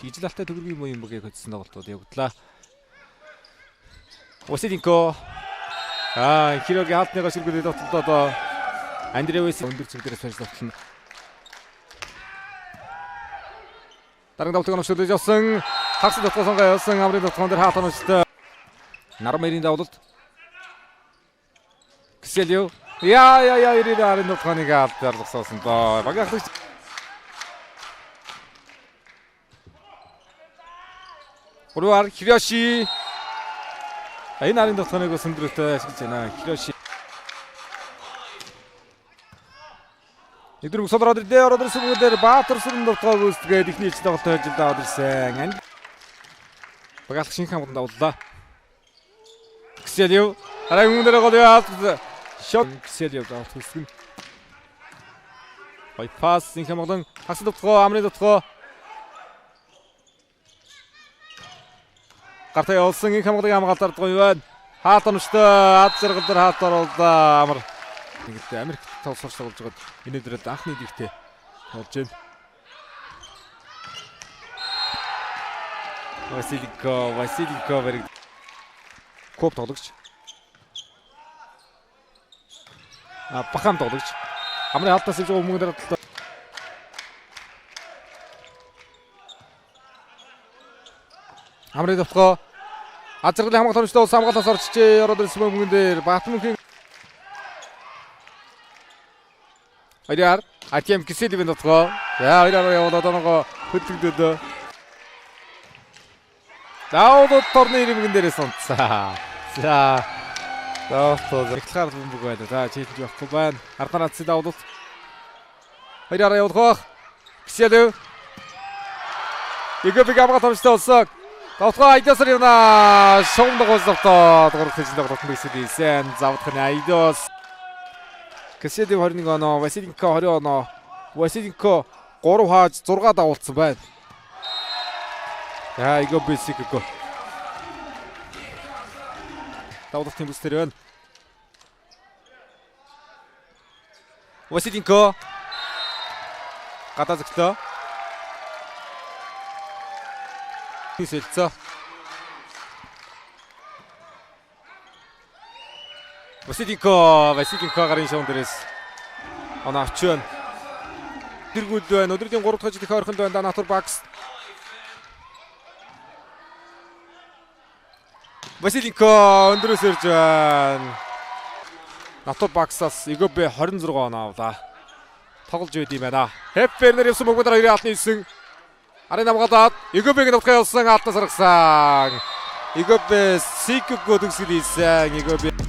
ижил алтай төгрөгийн юм бөгөөг хөдсөн тоглолтууд явагдлаа. Василенко Хирогийн хаалтныгаа ширгүүлээд тоглолтод Андреевс өндөр цэгдэрээс фэнс тоглоно. Дараагийн тоглолтыг онцлож явсан. Хагас тоглолт сонгоо явсан. Амрын тоглолтын дээр хаалт онцтой. Нармерийн давлалт. Кселио. Ирээд тоглолтыг алт зарласан доо. Багахлагч Урвар Хироши. Энэ нарын тоглолтыг өсөндрөлтөй ашиглаж байна. Хироши. Эдгээр мөсөлроод ороод сүмүүдээр Баатар сүрэн тоглолтоо гүйцэтгээд ихний ижил тоглолтоо хийж даваад ирсэн. Багаалах шинэ хамгаалалт давлаа. Кселио. Арай өмнөөр гол яат. Шот Кселио давалт хүсгэн. Байпас шинэ хамгаалан хас тоглолтоо амрын тоглолтоо. Гартай олсон энэ хамгаалгын хамгаалтаар гоё байна. Хаалт онцтой ад зэрэг дээр хаалт оруулаа амар. Ингээд Америк тоглож байгаа энэ дэрэд анхны лигтэй болж байна. Василенко бариг коп тоглогч. Бахан тоглогч. Амрын хаалтаас иж өмнө дээр талаа. Амрын төвхөө Азэргийн хамгаалалтын өстөө хамгаалалтаас орчжээ. Ороод ирсэн мөнгөн дээр Батмунхийн Айдар Атем Кселио төвхөө. Айдар яваад одоогоо хөдөлгдөд. Даудад торны мөнгөн дээрээс унтсаа. За. Даудад ихлээр бөмбөг байна. За чийдж явахгүй байна. Арданаас даудад. Айдар явуулах. Кселио. Игобиг хамгаалалтын өстөө Тоглоо айдасар яна шоунд гоолтоо тоглох хийж тоглох мэсэлсэн завдах нь айдос. Кселио 21 оноо, Василенко 20 оноо. Василенко 3 хааж 6 давуулсан байна. Иго бисикко. Давуулах тийм үстэр байна. Василенко гадаа зөглөө. Сэлцээ. Василенко гарын шоунд дээрээс оноо авч байна. Тэргүүл байна. Өдрийн 3 дахь жил ойрхон байна. Натур бакс. Василенко өндөрөөс ирж байна. Натур баксаас Игобе 26 оноо авлаа. Тоглож байд юм байна. Хепфернер явсан мөгөдөр 2-9. Арена хамгаалаад Игобег навхаа явсан алтан саргасан. Игобе сикгөө төгсгөл ийсэн. Игобе